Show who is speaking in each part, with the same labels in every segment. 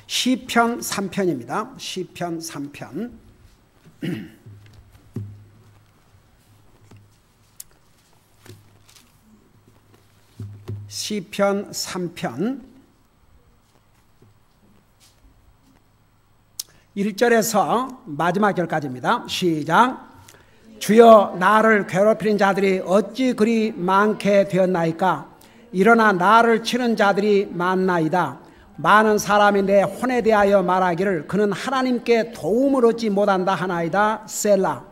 Speaker 1: 시편 3편입니다. 시편 3편. 시편 3편 1절에서 마지막 절까지입니다. 시작. 주여, 나를 괴롭히는 자들이 어찌 그리 많게 되었나이까? 일어나 나를 치는 자들이 많나이다. 많은 사람이 내 혼에 대하여 말하기를 그는 하나님께 도움을 얻지 못한다 하나이다. 셀라.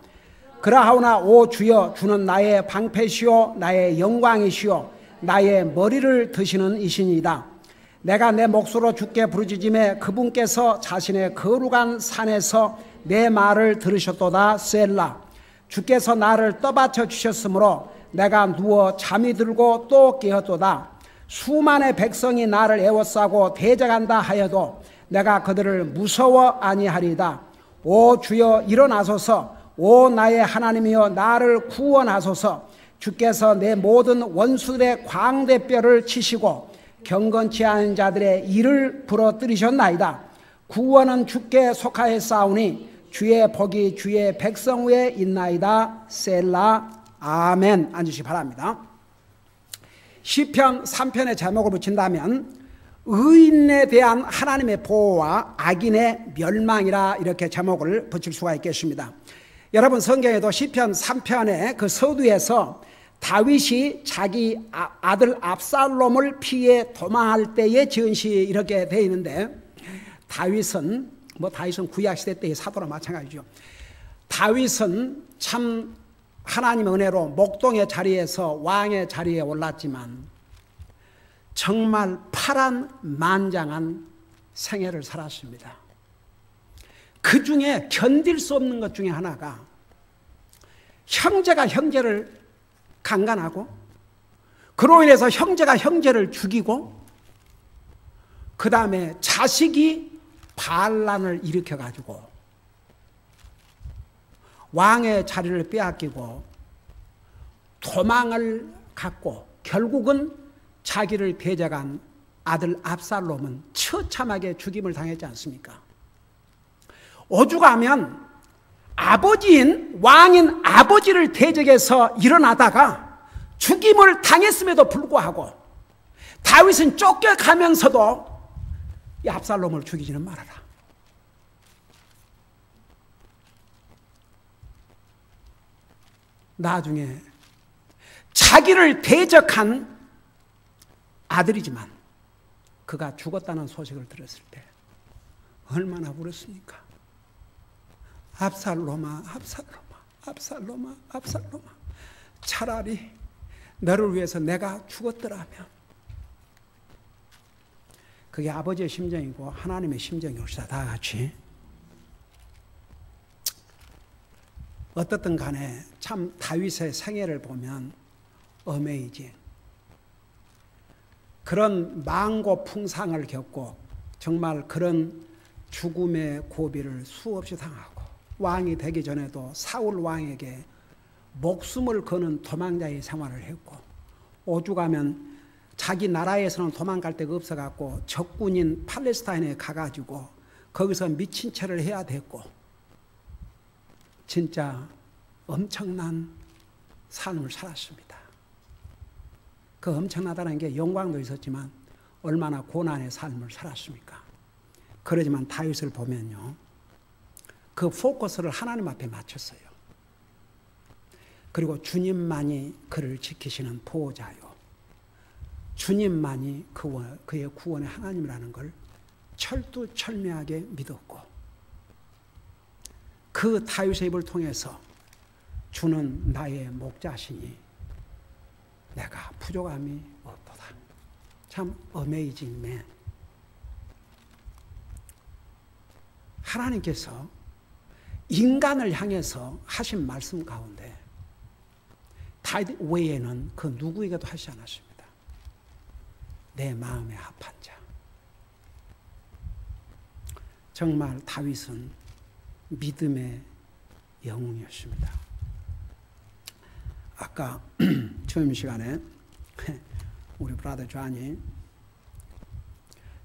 Speaker 1: 그러하오나 오 주여, 주는 나의 방패시오 나의 영광이시오 나의 머리를 드시는 이신이다. 내가 내 몫으로 주께 부르짖음에 그분께서 자신의 거룩한 산에서 내 말을 들으셨도다. 셀라. 주께서 나를 떠받쳐 주셨으므로 내가 누워 잠이 들고 또 깨었도다. 수만의 백성이 나를 애워싸고 대적한다 하여도 내가 그들을 무서워 아니하리다. 오 주여, 일어나소서. 오 나의 하나님이여, 나를 구원하소서. 주께서 내 모든 원수들의 광대뼈를 치시고 경건치 않은 자들의 이를 부러뜨리셨나이다. 구원은 주께 속하였사오니 주의 복이 주의 백성 위에 있나이다. 셀라. 아멘. 앉으시기 바랍니다. 시편 3편의 제목을 붙인다면 의인에 대한 하나님의 보호와 악인의 멸망이라 이렇게 제목을 붙일 수가 있겠습니다. 여러분, 성경에도 시편 3편의 그 서두에서 다윗이 자기 아들 압살롬을 피해 도망할 때에 지은 시 이렇게 되어 있는데, 다윗은 구약시대 때의 사도나 마찬가지죠. 다윗은 참 하나님의 은혜로 목동의 자리에서 왕의 자리에 올랐지만 정말 파란만장한 생애를 살았습니다. 그 중에 견딜 수 없는 것 중에 하나가 형제가 형제를 강간하고 그로 인해서 형제가 형제를 죽이고 그 다음에 자식이 반란을 일으켜가지고 왕의 자리를 빼앗기고 도망을 갔고 결국은 자기를 대적한 아들 압살롬은 처참하게 죽임을 당했지 않습니까? 오죽하면 아버지인 왕인 아버지를 대적해서 일어나다가 죽임을 당했음에도 불구하고 다윗은 쫓겨가면서도 이 압살롬을 죽이지는 말아라. 나중에 자기를 대적한 아들이지만 그가 죽었다는 소식을 들었을 때 얼마나 울었습니까? 압살롬아, 압살롬아, 압살롬아, 압살롬아, 차라리 너를 위해서 내가 죽었더라면. 그게 아버지의 심정이고 하나님의 심정이옵시다. 다 같이. 어떻든 간에 참 다윗의 생애를 보면 어메이징. 그런 망고풍상을 겪고 정말 그런 죽음의 고비를 수없이 당하고 왕이 되기 전에도 사울 왕에게 목숨을 거는 도망자의 생활을 했고 오죽하면 자기 나라에서는 도망갈 데가 없어갖고 적군인 팔레스타인에 가가지고 거기서 미친 채를 해야 됐고 진짜 엄청난 삶을 살았습니다. 그 엄청나다는 게 영광도 있었지만 얼마나 고난의 삶을 살았습니까? 그러지만 다윗을 보면요, 그 포커스를 하나님 앞에 맞췄어요. 그리고 주님만이 그를 지키시는 보호자요, 주님만이 그의 구원의 하나님이라는 걸 철두철미하게 믿었고 그 다윗의 입을 통해서 주는 나의 목자시니 내가 부족함이 없도다. 참 어메이징 맨. 하나님께서 인간을 향해서 하신 말씀 가운데 다윗 외에는 그 누구에게도 하시지 않았습니다. 내 마음에 합한 자. 정말 다윗은 믿음의 영웅이었습니다. 아까 처음 시간에 우리 브라더 존이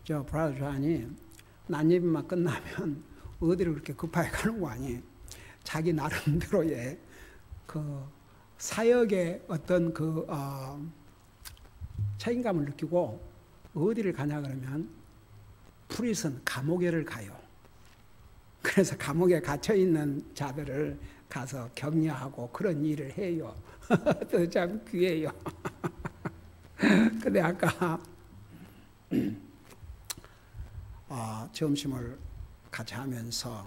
Speaker 1: 저 브라더 존이 난예비만 끝나면 어디를 그렇게 급하게 가는 거 아니에요. 자기 나름대로의 그 사역의 어떤 그 책임감을 느끼고 어디를 가냐 그러면 프리슨 감옥에를 가요. 그래서 감옥에 갇혀 있는 자들을 가서 격려하고 그런 일을 해요. 또 참 귀해요. 근데 아까 점심을 같이 하면서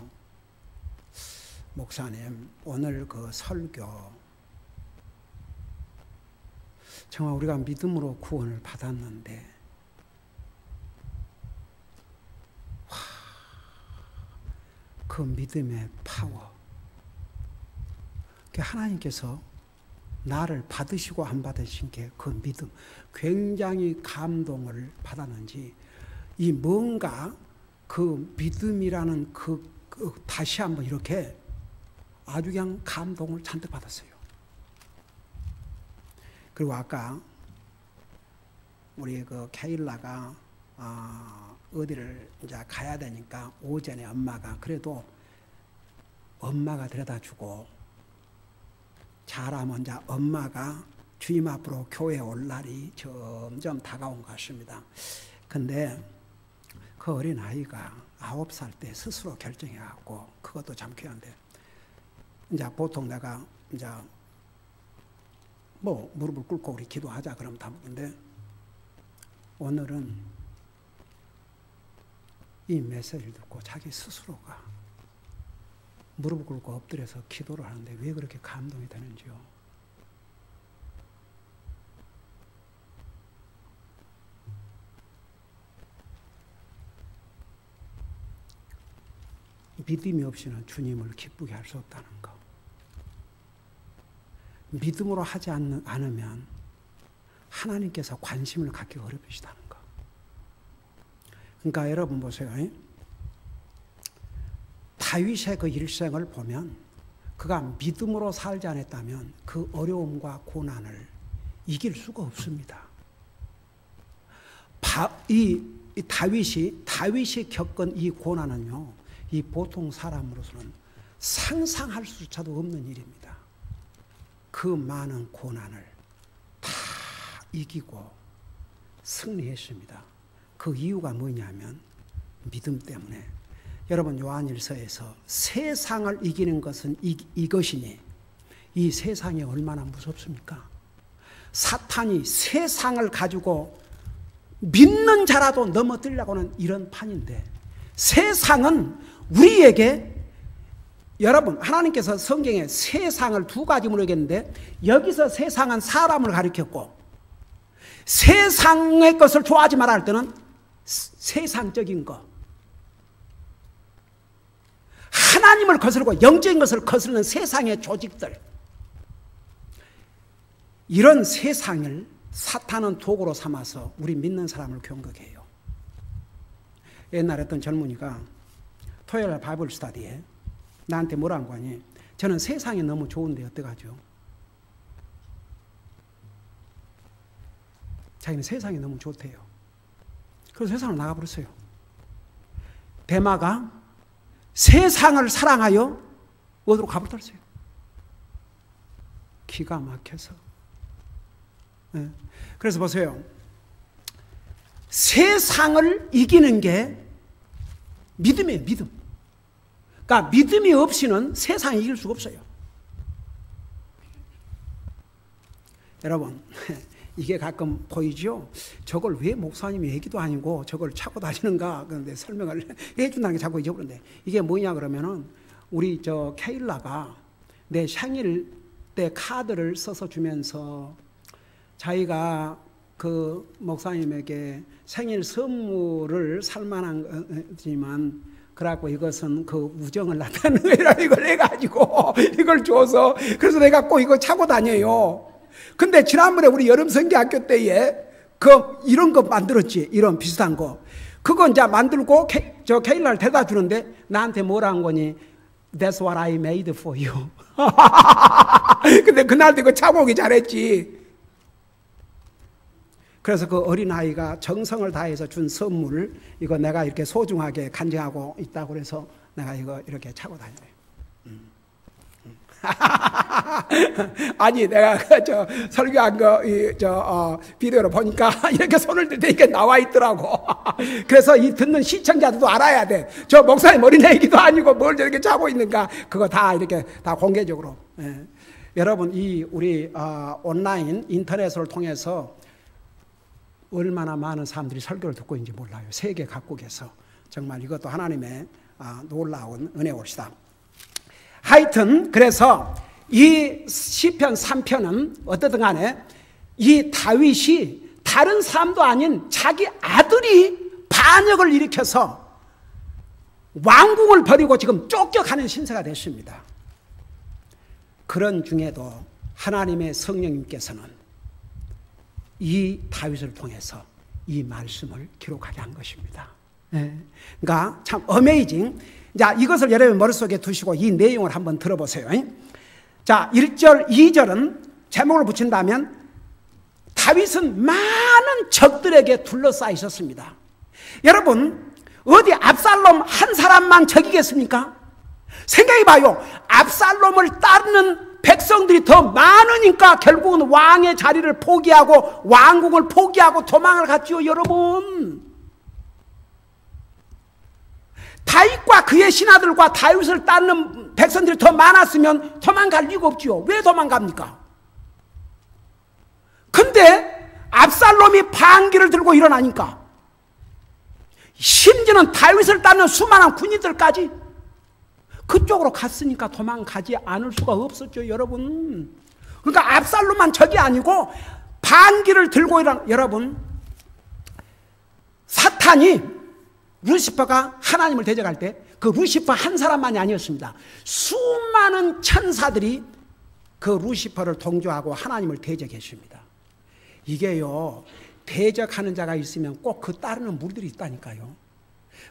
Speaker 1: 목사님 오늘 그 설교 정말 우리가 믿음으로 구원을 받았는데 그 믿음의 파워 하나님께서 나를 받으시고 안 받으신 게 그 믿음 굉장히 감동을 받았는지 이 뭔가 그 믿음이라는 그 다시 한번 이렇게 아주 그냥 감동을 잔뜩 받았어요. 그리고 아까 우리 그 케일라가 어디를 이제 가야 되니까 오전에 엄마가 그래도 엄마가 데려다 주고 잘하면 이제 엄마가 주님 앞으로 교회에 올 날이 점점 다가온 것 같습니다. 근데 그 어린 아이가 9살 때 스스로 결정해갖고 그것도 참 귀한데 이제 보통 내가 이제 뭐 무릎을 꿇고 우리 기도하자 그러면 다 먹는데 오늘은 이 메시지를 듣고 자기 스스로가 무릎을 꿇고 엎드려서 기도를 하는데 왜 그렇게 감동이 되는지요. 믿음이 없이는 주님을 기쁘게 할 수 없다는 거. 믿음으로 하지 않으면 하나님께서 관심을 갖기 어렵으시다는 거. 그러니까 여러분 보세요. 다윗의 그 일생을 보면 그가 믿음으로 살지 않았다면 그 어려움과 고난을 이길 수가 없습니다. 이 다윗이 겪은 이 고난은요, 이 보통 사람으로서는 상상할 수조차도 없는 일입니다. 그 많은 고난을 다 이기고 승리했습니다. 그 이유가 뭐냐면 믿음 때문에. 여러분 요한일서에서 세상을 이기는 것은 이것이니 이 세상이 얼마나 무섭습니까? 사탄이 세상을 가지고 믿는 자라도 넘어뜨리려고 하는 이런 판인데 세상은 우리에게 여러분 하나님께서 성경에 세상을 두 가지로 얘기했는데 여기서 세상은 사람을 가리켰고 세상의 것을 좋아하지 말아 할 때는 세상적인 것 하나님을 거스르고 영적인 것을 거스르는 세상의 조직들 이런 세상을 사탄은 도구로 삼아서 우리 믿는 사람을 공격해요. 옛날에 어떤 젊은이가 토요일 바이블 스터디에 나한테 뭐라는 거니? 저는 세상이 너무 좋은데 어떡하죠? 자기는 세상이 너무 좋대요. 그래서 세상으로 나가버렸어요. 대마가 세상을 사랑하여 어디로 가버렸어요. 기가 막혀서. 네. 그래서 보세요. 세상을 이기는 게 믿음이에요. 믿음. 그러니까 믿음이 없이는 세상을 이길 수가 없어요. 여러분 이게 가끔 보이죠? 저걸 왜 목사님이 얘기도 아니고 저걸 차고 다니는가? 그런데 설명을 해준다는 게 자꾸 잊어버렸는데 이게 뭐냐 그러면은 우리 저 케일라가 내 생일 때 카드를 써서 주면서 자기가 그 목사님에게 생일 선물을 살 만하지만 그래갖고 이것은 그 우정을 나타내는 거라 이걸 해가지고 이걸 줘서 그래서 내가 꼭 이거 차고 다녀요. 근데 지난번에 우리 여름 성경학교 때에 이런 거 만들었지. 이런 비슷한 거. 그거 이제 만들고 저 케일라를 대다 주는데 나한테 뭐라 한 거니? That's what I made for you. 근데 그날도 이거 차고 오기 잘했지. 그래서 그 어린아이가 정성을 다해서 준 선물, 이거 내가 이렇게 소중하게 간직하고 있다고 그래서 내가 이거 이렇게 차고 다녀요. 아니, 내가 설교한 비디오로 보니까 이렇게 손을 들 때 이게 나와 있더라고. 그래서 이 듣는 시청자들도 알아야 돼. 저 목사님 어린애기도 아니고 뭘 저렇게 차고 있는가. 그거 다 이렇게 다 공개적으로. 예. 여러분, 우리 온라인 인터넷을 통해서 얼마나 많은 사람들이 설교를 듣고 있는지 몰라요. 세계 각국에서. 정말 이것도 하나님의 놀라운 은혜올시다. 하여튼 그래서 이 시편 3편은 어떻든 간에 이 다윗이 다른 사람도 아닌 자기 아들이 반역을 일으켜서 왕궁을 버리고 지금 쫓겨가는 신세가 됐습니다. 그런 중에도 하나님의 성령님께서는 이 다윗을 통해서 이 말씀을 기록하게 한 것입니다. 그러니까 참 어메이징. 자, 이것을 여러분 머릿속에 두시고 이 내용을 한번 들어보세요. 자, 1절, 2절은 제목을 붙인다면 다윗은 많은 적들에게 둘러싸여 있었습니다. 여러분, 어디 압살롬 한 사람만 적이겠습니까? 생각해봐요. 압살롬을 따르는 백성들이 더 많으니까 결국은 왕의 자리를 포기하고 왕국을 포기하고 도망을 갔지요, 여러분. 다윗과 그의 신하들과 다윗을 따르는 백성들이 더 많았으면 도망갈 리가 없지요. 왜 도망갑니까? 근데 압살롬이 반기를 들고 일어나니까 심지어는 다윗을 따르는 수많은 군인들까지 그쪽으로 갔으니까 도망가지 않을 수가 없었죠, 여러분. 그러니까 압살롬만 적이 아니고 반기를 들고 여러분, 사탄이 루시퍼가 하나님을 대적할 때 그 루시퍼 한 사람만이 아니었습니다. 수많은 천사들이 그 루시퍼를 동조하고 하나님을 대적했습니다. 이게요, 대적하는 자가 있으면 꼭 그 따르는 무리들이 있다니까요.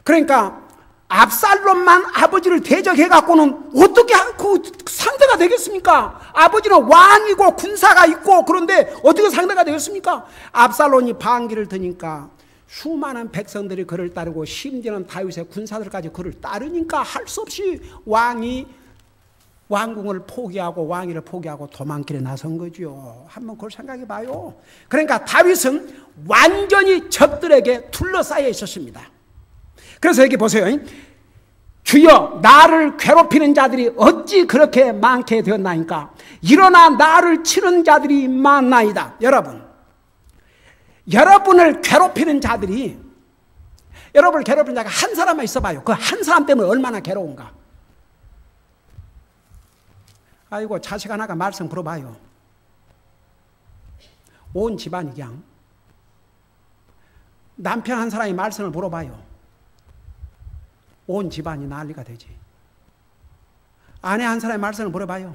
Speaker 1: 그러니까 압살롬만 아버지를 대적해갖고는 어떻게 그 상대가 되겠습니까? 아버지는 왕이고 군사가 있고 그런데 어떻게 상대가 되겠습니까? 압살롬이 반기를 드니까 수많은 백성들이 그를 따르고 심지어는 다윗의 군사들까지 그를 따르니까 할 수 없이 왕이 왕궁을 포기하고 왕위를 포기하고 도망길에 나선 거죠. 한번 그걸 생각해 봐요. 그러니까 다윗은 완전히 적들에게 둘러싸여 있었습니다. 그래서 여기 보세요. 주여, 나를 괴롭히는 자들이 어찌 그렇게 많게 되었나이까? 일어나 나를 치는 자들이 많나이다. 여러분을 괴롭히는 자들이, 여러분을 괴롭히는 자가 한 사람만 있어봐요. 그 한 사람 때문에 얼마나 괴로운가. 아이고, 자식 하나가 말씀 물어봐요. 온 집안이 그냥. 남편 한 사람이 말씀을 물어봐요. 온 집안이 난리가 되지. 아내 한 사람이 말씀을 물어봐요.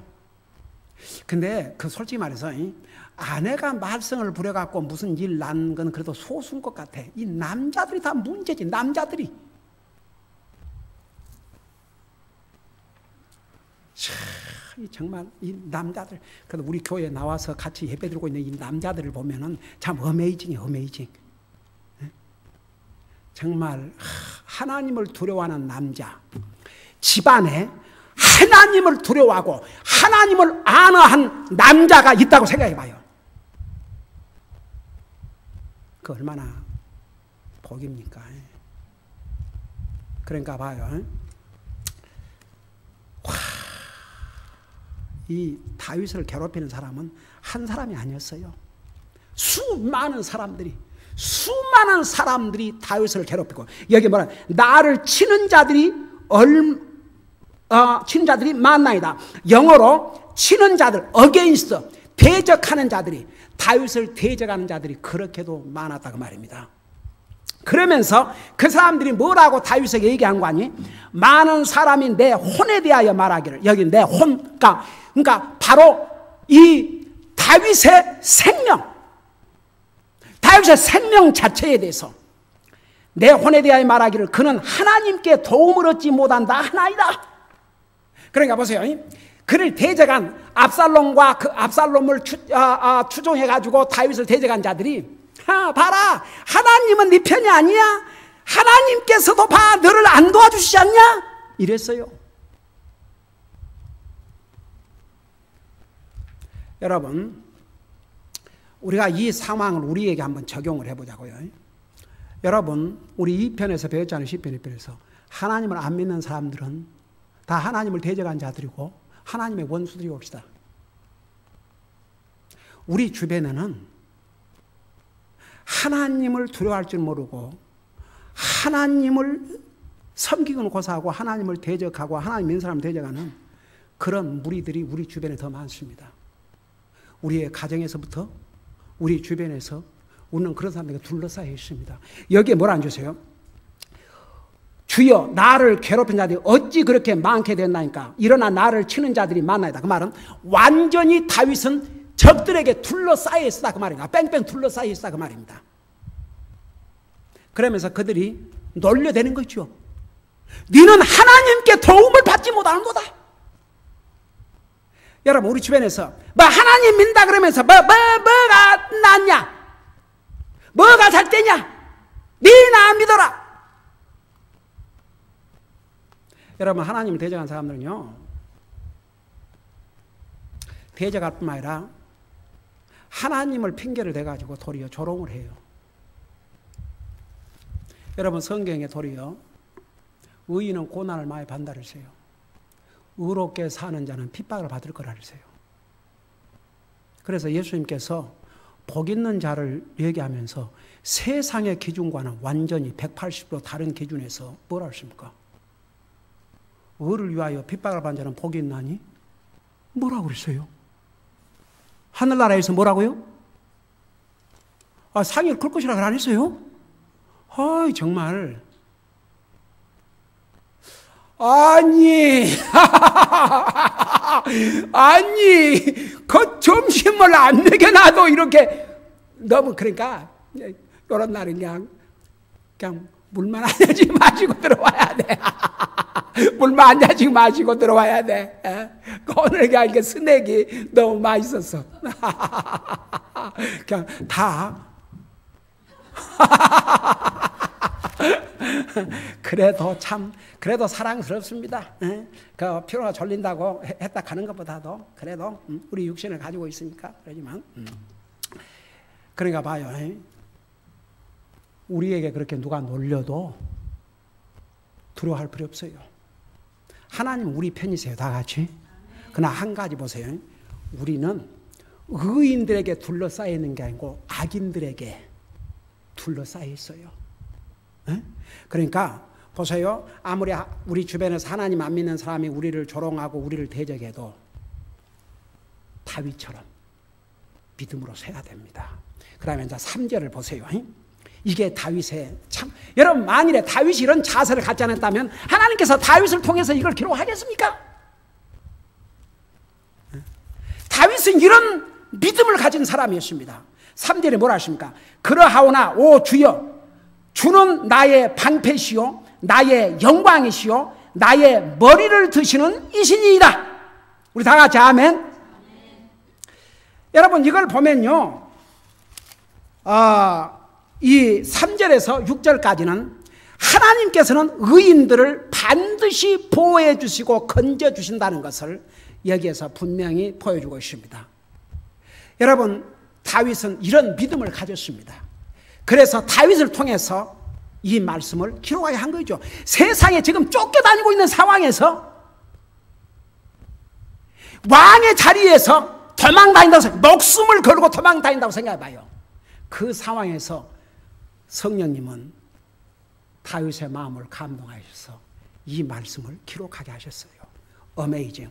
Speaker 1: 근데 그 솔직히 말해서 아내가 말썽을 부려갖고 무슨 일 난 건 그래도 소수인 것 같아. 이 남자들이 다 문제지, 남자들이. 정말 이 남자들, 그래도 우리 교회에 나와서 같이 예배드리고 있는 이 남자들을 보면은 참 어메이징이에요, 어메이징. 정말 하나님을 두려워하는 남자, 집안에 하나님을 두려워하고 하나님을 안어한 남자가 있다고 생각해 봐요. 그 얼마나 복입니까? 그러니까 봐요. 이 다윗을 괴롭히는 사람은 한 사람이 아니었어요. 수많은 사람들이 다윗을 괴롭히고, 여기 뭐라, 나를 치는 자들이 많나이다. 영어로 치는 자들, against, 대적하는 자들이, 다윗을 대적하는 자들이 그렇게도 많았다고 말입니다. 그러면서 그 사람들이 뭐라고 다윗에게 얘기한 거 아니? 많은 사람이 내 혼에 대하여 말하기를, 여기 내 혼, 그러니까 바로 이 다윗의 생명 자체에 대해서 내 혼에 대하여 말하기를 그는 하나님께 도움을 얻지 못한다 하나이다. 그러니까 보세요. 그를 대적한 압살롬과 그 압살롬을 추종해가지고 다윗을 대적한 자들이 봐라, 하나님은 네 편이 아니야. 하나님께서도 봐, 너를 안 도와주시지 않냐? 이랬어요. 여러분, 우리가 이 상황을 우리에게 한번 적용을 해보자고요. 여러분, 우리 2편에서 배웠잖아요. 10편 2편에서 하나님을 안 믿는 사람들은 다 하나님을 대적한 자들이고 하나님의 원수들이 옵시다. 우리 주변에는 하나님을 두려워할 줄 모르고 하나님을 섬기고는 고사하고 하나님을 대적하고 하나님 믿는 사람을 대적하는 그런 무리들이 우리 주변에 더 많습니다. 우리의 가정에서부터 우리 주변에서 우리는 그런 사람들이 둘러싸여 있습니다. 여기에 뭐라 안 주세요? 주여 나를 괴롭힌 자들이 어찌 그렇게 많게 됐나이까. 일어나 나를 치는 자들이 많나이다. 그 말은 완전히 다윗은 적들에게 둘러싸여 있었다 그 말입니다. 뺑뺑 둘러싸여 있었다 그 말입니다. 그러면서 그들이 놀려대는 거죠. 너는 하나님께 도움을 받지 못하는도다. 여러분, 우리 주변에서 뭐 하나님 믿는다 그러면서 뭐가 낫냐, 뭐가 잘 되냐, 니는 안 믿어라. 여러분, 하나님을 대적한 사람들은요, 대적할 뿐만 아니라 하나님을 핑계를 대가지고 도리어 조롱을 해요. 여러분, 성경에 도리어 의인은 고난을 많이 받는다 그랬어요. 의롭게 사는 자는 핍박을 받을 거라 그랬어요. 그래서 예수님께서 복 있는 자를 얘기하면서 세상의 기준과는 완전히 180도 다른 기준에서 뭐라 하십니까? 의를 위하여 핍박을 받는 자는 복이 있나니? 뭐라고 그랬어요? 하늘나라에서 뭐라고요? 상의를 클 것이라고 안 했어요? 정말. 아니, 그 점심을 안 먹여놔도 이렇게 너무, 그러니까 이런 날은 그냥 물만 한 잔씩 마시고 들어와야 돼. 물만 한 잔씩 마시고 들어와야 돼. 오늘 그냥 스낵이 너무 맛있었어. 그냥 다. 그래도 사랑스럽습니다. 그 피로가 졸린다고 했다 가는 것보다도 그래도 우리 육신을 가지고 있으니까 그러지만 그러니까 봐요. 우리에게 그렇게 누가 놀려도 두려워할 필요 없어요. 하나님은 우리 편이세요, 다 같이. 그러나 한 가지 보세요. 우리는 의인들에게 둘러싸여 있는 게 아니고 악인들에게 둘러싸여 있어요. 그러니까 보세요. 아무리 우리 주변에서 하나님 안 믿는 사람이 우리를 조롱하고 우리를 대적해도 다윗처럼 믿음으로 서야 됩니다. 그러면 이제 3절을 보세요. 이게 다윗의 참, 여러분, 만일에 다윗이 이런 자세를 갖지 않았다면 하나님께서 다윗을 통해서 이걸 기록하겠습니까? 다윗은 이런 믿음을 가진 사람이었습니다. 3절에 뭐라 하십니까? 그러하오나 오 주여, 주는 나의 방패시요 나의 영광이시요 나의 머리를 드시는 이신이이다. 우리 다 같이 아멘. 여러분, 이걸 보면요, 이 3절에서 6절까지는 하나님께서는 의인들을 반드시 보호해 주시고 건져 주신다는 것을 여기에서 분명히 보여주고 있습니다. 여러분, 다윗은 이런 믿음을 가졌습니다. 그래서 다윗을 통해서 이 말씀을 기록하게 한 거죠. 세상에 지금 쫓겨다니고 있는 상황에서 왕의 자리에서 도망다닌다고, 목숨을 걸고 도망다닌다고 생각해봐요. 그 상황에서 성령님은 다윗의 마음을 감동하셔서 이 말씀을 기록하게 하셨어요. 어메이징.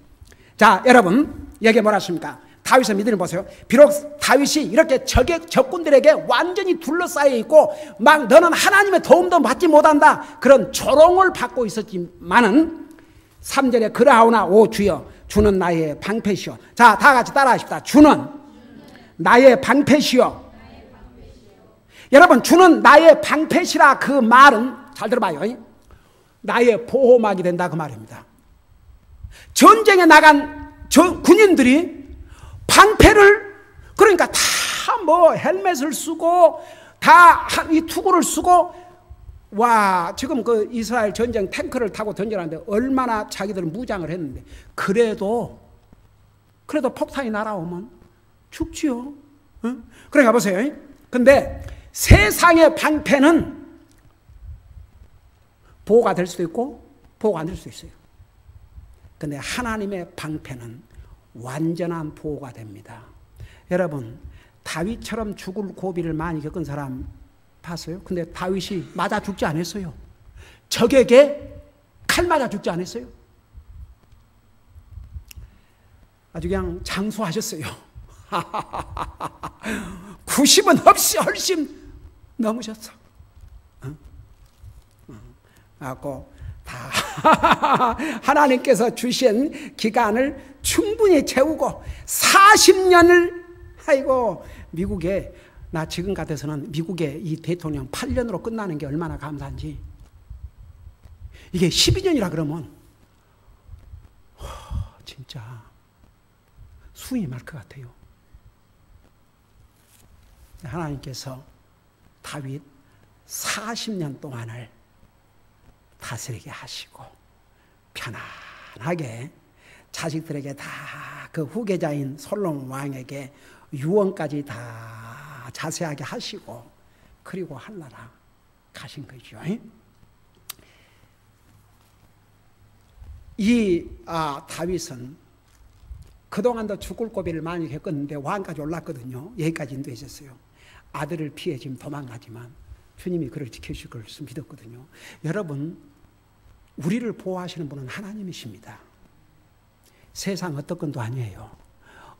Speaker 1: 자, 여러분, 여기 뭐라 했습니까? 다윗의 믿음을 보세요. 비록 다윗이 이렇게 적군들에게 완전히 둘러싸여 있고 막 너는 하나님의 도움도 받지 못한다, 그런 조롱을 받고 있었지만은 3절에 그러하오나 오 주여, 주는 나의 방패시오. 자, 다 같이 따라하십시다. 주는 나의 방패시오. 여러분, 주는 나의 방패시라, 그 말은 잘 들어봐요. 나의 보호막이 된다, 그 말입니다. 전쟁에 나간 군인들이 방패를, 그러니까 다 뭐 헬멧을 쓰고 다 이 투구를 쓰고 와 지금 그 이스라엘 전쟁 탱크를 타고 던져놨는데 얼마나 자기들은 무장을 했는데 그래도 폭탄이 날아오면 죽지요. 응? 그러니까 보세요. 근데 세상의 방패는 보호가 될 수도 있고 보호가 안 될 수도 있어요. 근데 하나님의 방패는 완전한 보호가 됩니다. 여러분 다윗처럼 죽을 고비를 많이 겪은 사람 봤어요? 근데 다윗이 맞아 죽지 않았어요. 적에게 칼 맞아 죽지 않았어요. 아주 그냥 장수하셨어요. 90은 없이 훨씬 넘으셨어. 그래갖고 다 하나님께서 주신 기간을 충분히 채우고 40년을 아이고 미국에 나 지금 같아서는 미국의 이 대통령 8년으로 끝나는 게 얼마나 감사한지. 이게 12년이라 그러면 진짜 숨이 말 것 같아요. 하나님께서 다윗 40년 동안을 다스리게 하시고 편안하게 자식들에게 다 그 후계자인 솔로몬 왕에게 유언까지 다 자세하게 하시고 그리고 하늘나라 가신 거죠. 이 다윗은 그동안도 죽을 고비를 많이 겪었는데 왕까지 올랐거든요. 여기까지 인도했었어요. 아들을 피해 지금 도망가지만 주님이 그를 지켜주실 것을 믿었거든요. 여러분 우리를 보호하시는 분은 하나님이십니다. 세상 어떤 건도 아니에요.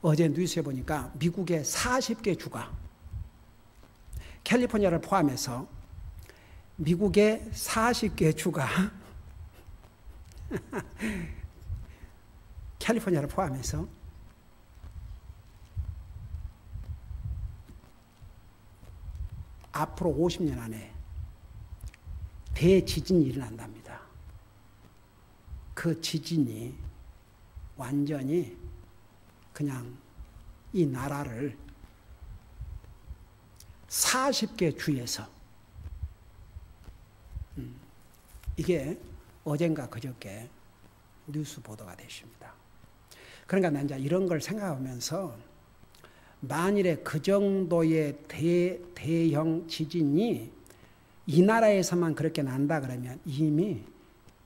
Speaker 1: 어제 뉴스에 보니까 미국의 40개 주가 캘리포니아를 포함해서 미국의 40개 주가 캘리포니아를 포함해서 앞으로 50년 안에 대지진이 일어난답니다. 그 지진이 완전히 그냥 이 나라를 40개 주에서 이게 어젠가 그저께 뉴스 보도가 됐습니다. 그러니까 난 이제 이런 걸 생각하면서 만일에 그 정도의 대형 지진이 이 나라에서만 그렇게 난다 그러면 이미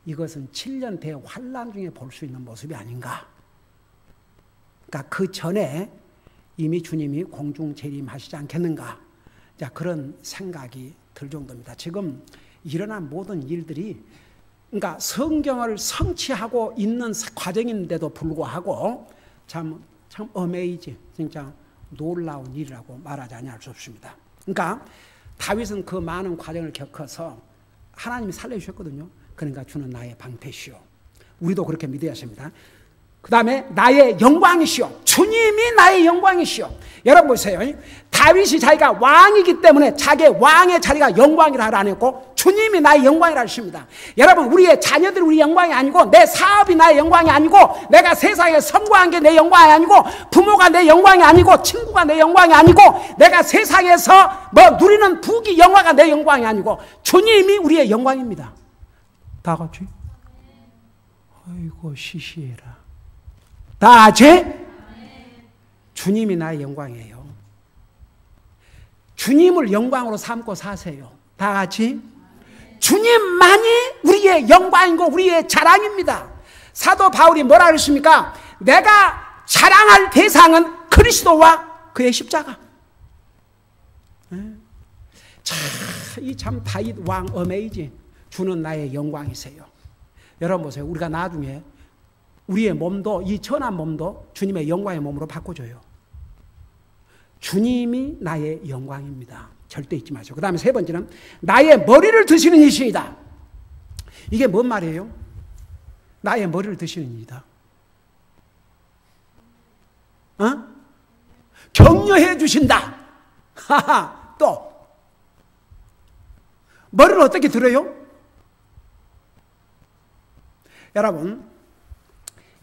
Speaker 1: 이것은 7년 대환란 중에 볼 수 있는 모습이 아닌가. 그러니까 그 전에 이미 주님이 공중 재림하시지 않겠는가. 자, 그런 생각이 들 정도입니다. 지금 일어난 모든 일들이 그러니까 성경을 성취하고 있는 과정인데도 불구하고 참 어메이징, 진짜 놀라운 일이라고 말하지 않을 수 없습니다. 그러니까 다윗은 그 많은 과정을 겪어서 하나님이 살려주셨거든요. 그러니까 주는 나의 방패시오. 우리도 그렇게 믿어야 합니다. 그 다음에 나의 영광이시오. 주님이 나의 영광이시오. 여러분 보세요. 다윗이 자기가 왕이기 때문에 자기의 왕의 자리가 영광이라 안 했고 주님이 나의 영광이라 하십니다. 여러분 우리의 자녀들이 우리 영광이 아니고 내 사업이 나의 영광이 아니고 내가 세상에 성공한 게 내 영광이 아니고 부모가 내 영광이 아니고 친구가 내 영광이 아니고 내가 세상에서 뭐 누리는 부귀 영화가 내 영광이 아니고 주님이 우리의 영광입니다. 다 같이 아이고 시시해라. 다 같이 주님이 나의 영광이에요. 주님을 영광으로 삼고 사세요. 다 같이 주님만이 우리의 영광이고 우리의 자랑입니다. 사도 바울이 뭐라 그랬습니까? 내가 자랑할 대상은 그리스도와 그의 십자가. 참 다윗 왕 어메이징. 주는 나의 영광이세요. 여러분 보세요. 우리가 나중에 우리의 몸도 이 천한 몸도 주님의 영광의 몸으로 바꿔줘요. 주님이 나의 영광입니다. 절대 잊지 마시고. 그 다음에 세 번째는 나의 머리를 드시는 이시이다. 이게 뭔 말이에요? 나의 머리를 드시는 이다. 격려해 주신다. 또 머리를 어떻게 들어요? 여러분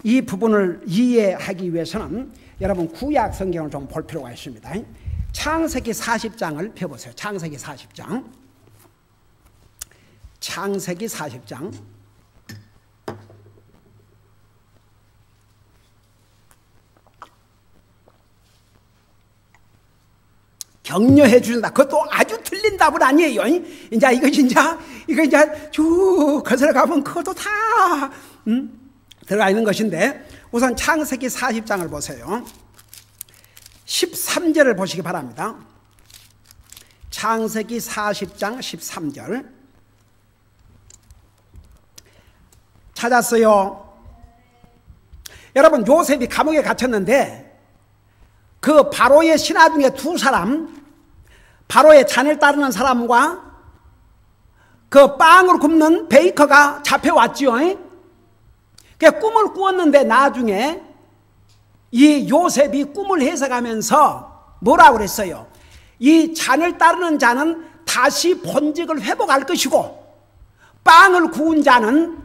Speaker 1: 이 부분을 이해하기 위해서는 여러분 구약 성경을 좀 볼 필요가 있습니다. 창세기 40장을 펴보세요. 창세기 40장. 창세기 40장. 격려해 주신다. 그것도 아주 틀린 답은 아니에요. 이거 이제 쭉 거슬러 가면 그것도 다 들어가 있는 것인데, 우선 창세기 40장을 보세요. 13절을 보시기 바랍니다. 창세기 40장 13절. 찾았어요. 여러분, 요셉이 감옥에 갇혔는데 그 바로의 신하 중에 두 사람, 바로의 잔을 따르는 사람과 그 빵을 굽는 베이커가 잡혀왔지요. 그 꿈을 꾸었는데 나중에 이 요셉이 꿈을 해석하면서 뭐라고 그랬어요? 이 잔을 따르는 자는 다시 본직을 회복할 것이고, 빵을 구운 자는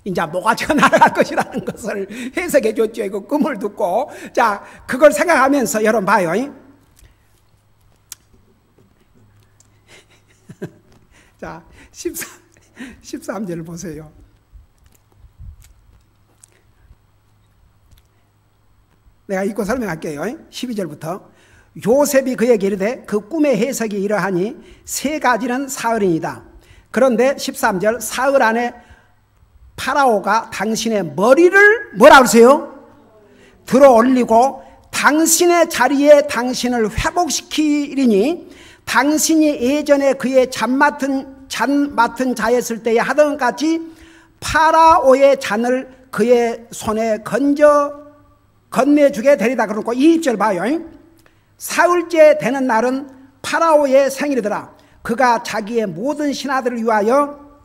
Speaker 1: 이제 모가지가 날아갈 것이라는 것을 해석해 줬죠. 이거 꿈을 듣고. 자, 그걸 생각하면서 여러분 봐요. 자, 13절을 보세요. 내가 읽고 설명할게요. 12절부터. 요셉이 그에게 이르되 그 꿈의 해석이 이러하니 세 가지는 사흘이니이다. 그런데 13절, 사흘 안에 파라오가 당신의 머리를 뭐라 그러세요? 들어 올리고 당신의 자리에 당신을 회복시키리니 당신이 예전에 그의 잔 맡은 자였을 때에 하던 같이 파라오의 잔을 그의 손에 건네주게 되리다. 그러고 20절 봐요. 사흘째 되는 날은 파라오의 생일이더라. 그가 자기의 모든 신하들을 위하여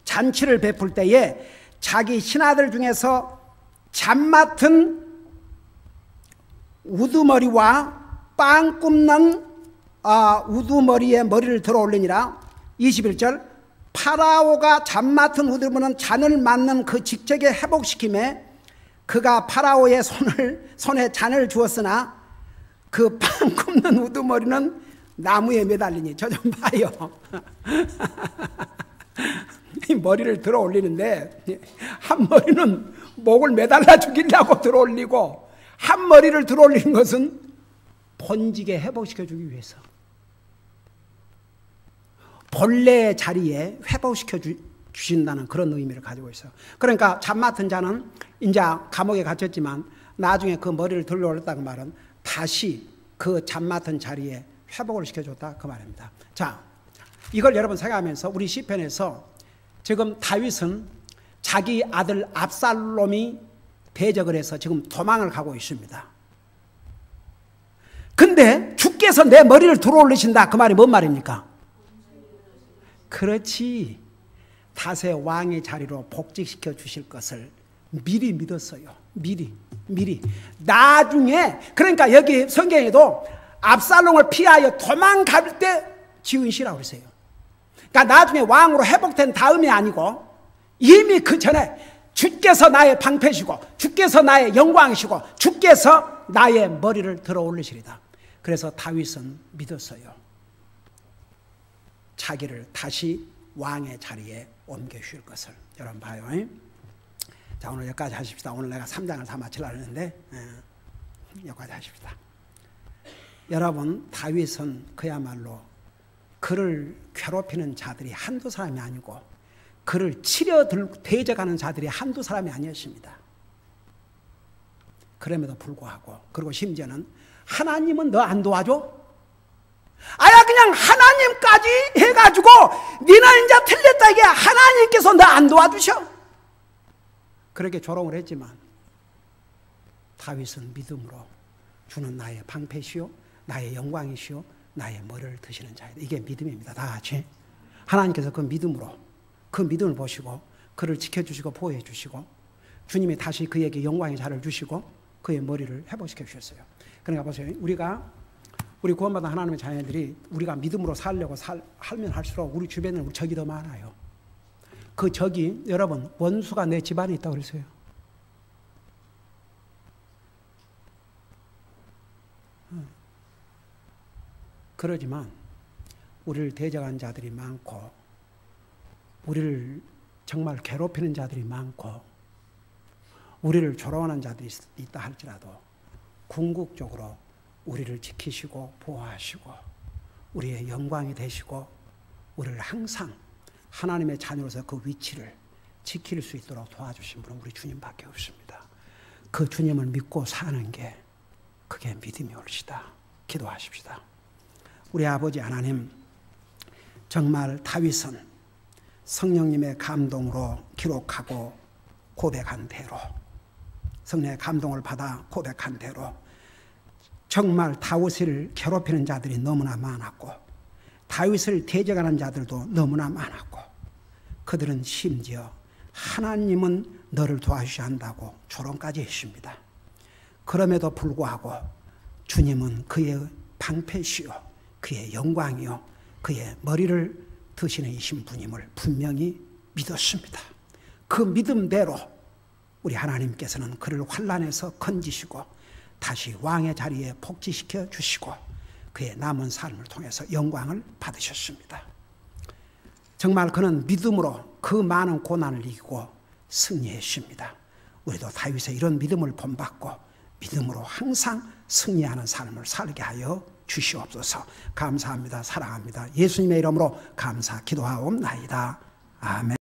Speaker 1: 잔치를 베풀 때에 자기 신하들 중에서 잔 맡은 우두머리와 빵 굽는 우두머리에 머리를 들어 올리니라. 21절, 파라오가 잔 맡은 우두머리는 잔을 맡는 그 직책에 회복시킴에 그가 파라오의 손에 잔을 주었으나 그 빵 굽는 우두머리는 나무에 매달리니. 저 좀 봐요. 이 머리를 들어 올리는데 한 머리는 목을 매달라 죽이려고 들어 올리고, 한 머리를 들어 올리는 것은 본직에 회복시켜 주기 위해서, 본래의 자리에 회복시켜 주신다는 그런 의미를 가지고 있어요. 그러니까 잔 맡은 자는 이제 감옥에 갇혔지만 나중에 그 머리를 들어 올렸다는 말은 다시 그 잔 맡은 자리에 회복을 시켜줬다, 그 말입니다. 자, 이걸 여러분 생각하면서 우리 시편에서 지금 다윗은 자기 아들 압살롬이 대적을 해서 지금 도망을 가고 있습니다. 근데 주께서 내 머리를 들어 올리신다, 그 말이 뭔 말입니까? 그렇지, 다시 왕의 자리로 복직시켜 주실 것을 미리 믿었어요. 미리 나중에. 그러니까 여기 성경에도 압살롬을 피하여 도망갈 때 지은 시라고 그랬어요. 그러니까 나중에 왕으로 회복된 다음이 아니고 이미 그 전에 주께서 나의 방패시고 주께서 나의 영광이시고 주께서 나의 머리를 들어 올리시리다. 그래서 다윗은 믿었어요. 자기를 다시 왕의 자리에 옮겨 주실 것을. 여러분 봐요. 자, 오늘 여기까지 하십시다. 오늘 내가 3장을 다 마치려고 했는데 여기까지 하십시다. 여러분, 다윗은 그야말로 그를 괴롭히는 자들이 한두 사람이 아니고 그를 치려 대적하는 자들이 한두 사람이 아니었습니다. 그럼에도 불구하고, 그리고 심지어는 하나님은 너 안 도와줘? 아야, 그냥 하나님까지 해가지고 니는 이제 틀렸다, 이게 하나님께서 너 안 도와주셔? 그렇게 조롱을 했지만 다윗은 믿음으로 주는 나의 방패시오, 나의 영광이시오, 나의 머리를 드시는 자이다. 이게 믿음입니다. 다 같이. 하나님께서 그 믿음으로, 그 믿음을 보시고 그를 지켜주시고 보호해 주시고 주님이 다시 그에게 영광의 자를 주시고 그의 머리를 회복시켜 주셨어요. 그러니까 보세요. 우리 구원받은 하나님의 자녀들이 우리가 믿음으로 살려고 살면 할수록 우리 주변에는 적이 더 많아요. 그 적이, 여러분, 원수가 내 집안에 있다고 그랬어요. 그러지만 우리를 대적한 자들이 많고 우리를 정말 괴롭히는 자들이 많고 우리를 조롱하는 자들이 있다 할지라도 궁극적으로 우리를 지키시고 보호하시고 우리의 영광이 되시고 우리를 항상 하나님의 자녀로서 그 위치를 지킬 수 있도록 도와주신 분은 우리 주님밖에 없습니다. 그 주님을 믿고 사는 게 그게 믿음이 옳시다. 기도하십시다. 우리 아버지 하나님, 정말 다윗은 성령님의 감동으로 기록하고 고백한 대로, 성령의 감동을 받아 고백한 대로 정말 다윗을 괴롭히는 자들이 너무나 많았고 다윗을 대적하는 자들도 너무나 많았고 그들은 심지어 하나님은 너를 도와주셔야 한다고 조롱까지 했습니다. 그럼에도 불구하고 주님은 그의 방패시요 그의 영광이요 그의 머리를 드시는 이신 분임을 분명히 믿었습니다. 그 믿음대로 우리 하나님께서는 그를 환난에서 건지시고 다시 왕의 자리에 복지시켜 주시고 그의 남은 삶을 통해서 영광을 받으셨습니다. 정말 그는 믿음으로 그 많은 고난을 이기고 승리했습니다. 우리도 다윗의 이런 믿음을 본받고 믿음으로 항상 승리하는 삶을 살게 하여 주시옵소서. 감사합니다. 사랑합니다. 예수님의 이름으로 감사 기도하옵나이다. 아멘.